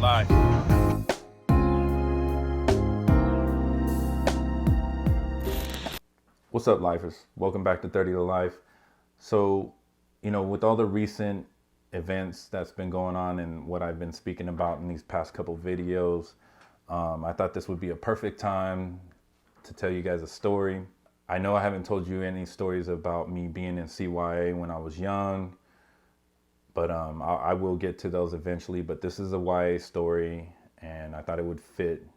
Life. What's up, lifers? Welcome back to 30 to Life. So, with all the recent events that's been going on and what I've been speaking about in these past couple videos, I thought this would be a perfect time to tell you guys a story. I know I haven't told you any stories about me being in CYA when I was young, but I will get to those eventually. But this is a YA story, and I thought it would fit,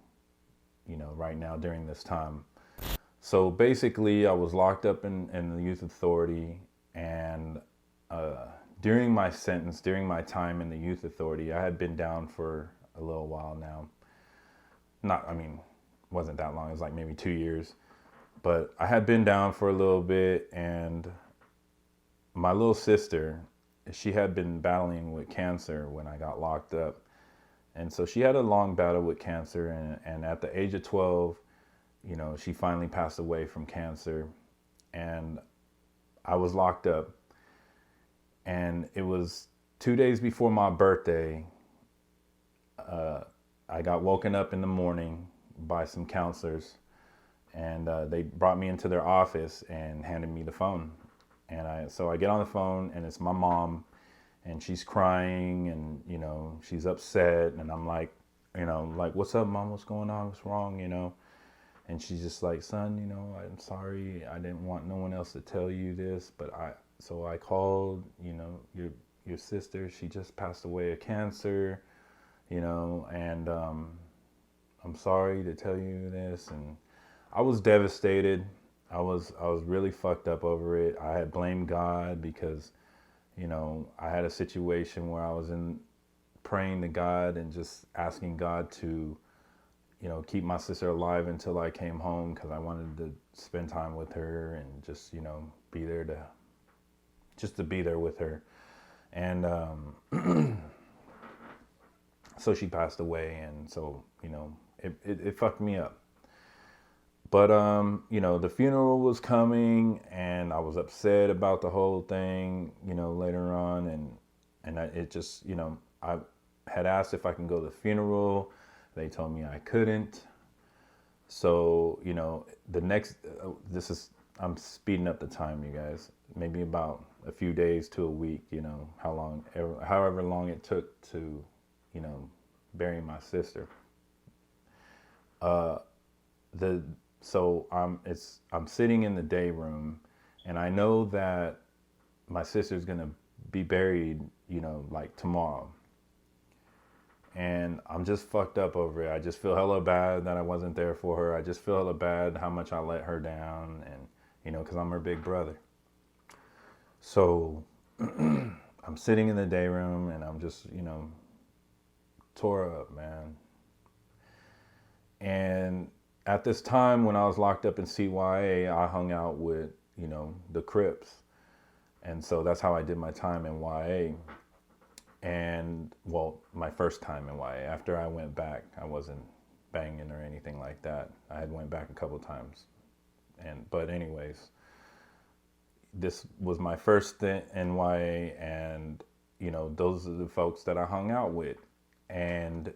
right now during this time. So basically, I was locked up in the youth authority, and during my sentence, during my time in the youth authority, I had been down for a little while now. Wasn't that long. It was like maybe 2 years. But I had been down for a little bit, and my little sister, she had been battling with cancer when I got locked up. And so she had a long battle with cancer, and at the age of 12, she finally passed away from cancer, and I was locked up. And it was 2 days before my birthday. I got woken up in the morning by some counselors, and they brought me into their office and handed me the phone. And so I get on the phone, and it's my mom, and she's crying, and she's upset, and I'm like, what's up, Mom? What's going on? What's wrong? And she's just like, son, I'm sorry. I didn't want no one else to tell you this, but so I called, your sister. She just passed away of cancer, and I'm sorry to tell you this. And I was devastated. I was really fucked up over it. I had blamed God because, I had a situation where I was praying to God and just asking God to, keep my sister alive until I came home, because I wanted to spend time with her and just, be there to be there with her. And so she passed away, and so, it fucked me up. But, the funeral was coming, and I was upset about the whole thing, later on. And it just, I had asked if I can go to the funeral. They told me I couldn't. So, I'm speeding up the time, you guys. Maybe about a few days to a week, however long it took to, bury my sister. So I'm sitting in the day room, and I know that my sister's gonna be buried, like tomorrow. And I'm just fucked up over it. I just feel hella bad that I wasn't there for her. I just feel hella bad how much I let her down, and because I'm her big brother. So I'm sitting in the day room, and I'm just, tore up, man. And at this time, when I was locked up in CYA, I hung out with, the Crips. And so that's how I did my time in YA. And, well, my first time in YA. After I went back, I wasn't banging or anything like that. I had went back a couple times. But anyways, this was my first stint in YA, and, those are the folks that I hung out with. And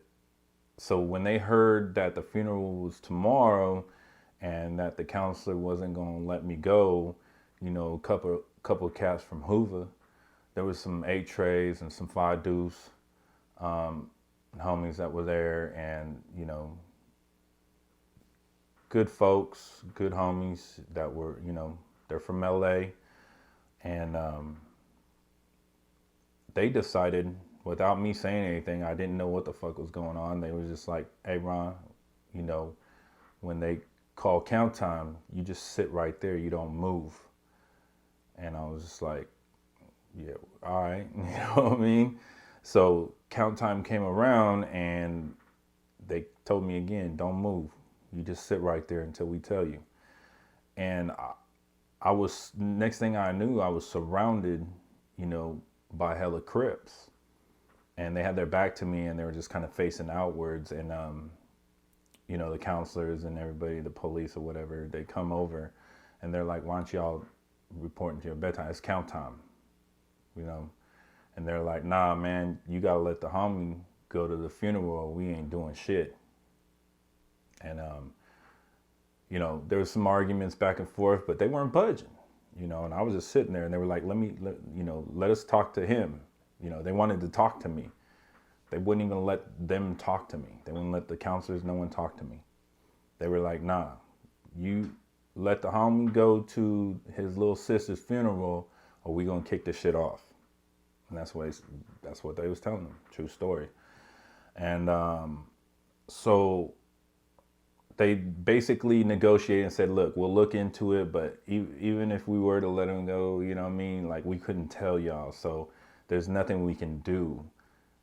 so when they heard that the funeral was tomorrow and that the counselor wasn't going to let me go, a couple cats from Hoover, there was some 8 trays and some 5 deuce homies that were there, and, good folks, good homies that were, they're from LA. And they decided, without me saying anything, I didn't know what the fuck was going on. They were just like, hey, Ron, when they call count time, you just sit right there. You don't move. And I was just like, yeah, all right. You know what I mean? So count time came around, and they told me again, don't move. You just sit right there until we tell you. And I was, next thing I knew, I was surrounded, by hella Crips. And they had their back to me, and they were just kind of facing outwards. And, the counselors and everybody, the police or whatever, they come over, and they're like, why don't y'all report into your bedtime? It's count time, And they're like, nah, man, you got to let the homie go to the funeral, we ain't doing shit. And, you know, there was some arguments back and forth, but they weren't budging, you know, and I was just sitting there and they were like, let us talk to him. You know, they wanted to talk to me. They wouldn't even let them talk to me. They wouldn't let the counselors, no one talk to me. They were like, nah, you let the homie go to his little sister's funeral or we gonna kick this shit off. And that's what they was telling them. True story. And so they basically negotiated and said, look, we'll look into it, but even if we were to let him go, you know what I mean? Like, we couldn't tell y'all, so there's nothing we can do.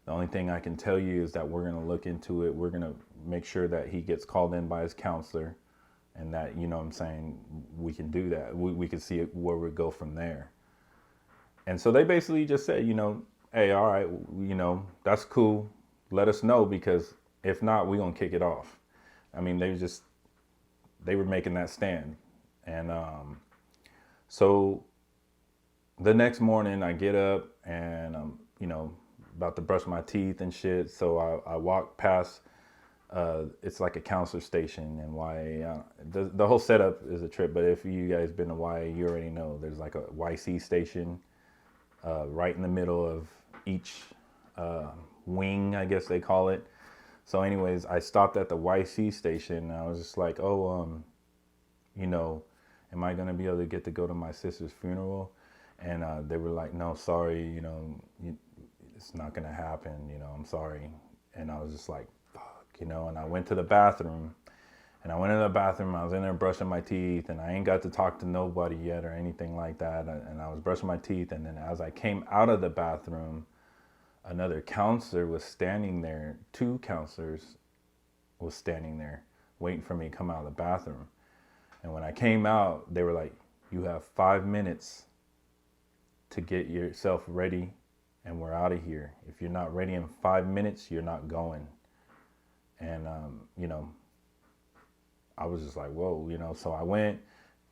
The only thing I can tell you is that we're going to look into it. We're going to make sure that he gets called in by his counselor and that, you know what I'm saying, we can do that. We can see where we go from there. And so they basically just said, you know, hey, all right, you know, that's cool. Let us know, because if not, we're going to kick it off. I mean, they were making that stand. And so the next morning I get up and I'm, you know, about to brush my teeth and shit. So I walk past, it's like a counselor station in YA. The whole setup is a trip, but if you guys been to YA, you already know there's like a YC station right in the middle of each wing, I guess they call it. So anyways, I stopped at the YC station and I was just like, oh, you know, am I going to be able to get to go to my sister's funeral? And they were like, no, sorry, you know, it's not going to happen, you know, I'm sorry. And I was just like, fuck, you know, and I went to the bathroom. And I went in the bathroom, I was in there brushing my teeth, and I ain't got to talk to nobody yet or anything like that. And I was brushing my teeth, and then as I came out of the bathroom, another counselor was standing there. 2 counselors was standing there waiting for me to come out of the bathroom. And when I came out, they were like, you have 5 minutes to get yourself ready and we're out of here. If you're not ready in 5 minutes, you're not going. And, you know, I was just like, whoa, you know, so I went,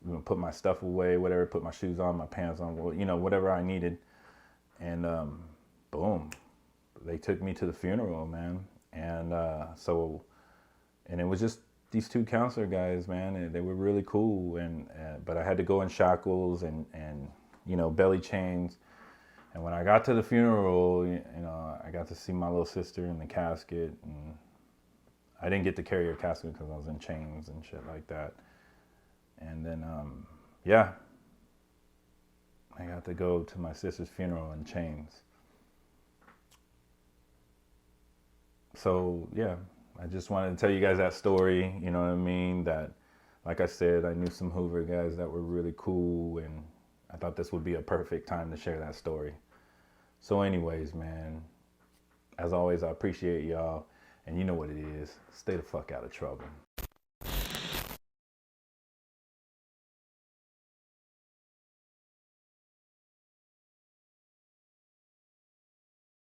you know, put my stuff away, whatever, put my shoes on, my pants on, you know, whatever I needed. And boom, they took me to the funeral, man. And and it was just these 2 counselor guys, man, and they were really cool. And but I had to go in shackles and you know, belly chains. And when I got to the funeral, you know, I got to see my little sister in the casket, and I didn't get to carry her casket because I was in chains and shit like that. And then, yeah, I got to go to my sister's funeral in chains. So, yeah, I just wanted to tell you guys that story, you know what I mean? That, like I said, I knew some Hoover guys that were really cool, and I thought this would be a perfect time to share that story. So anyways, man, as always, I appreciate y'all. And you know what it is. Stay the fuck out of trouble.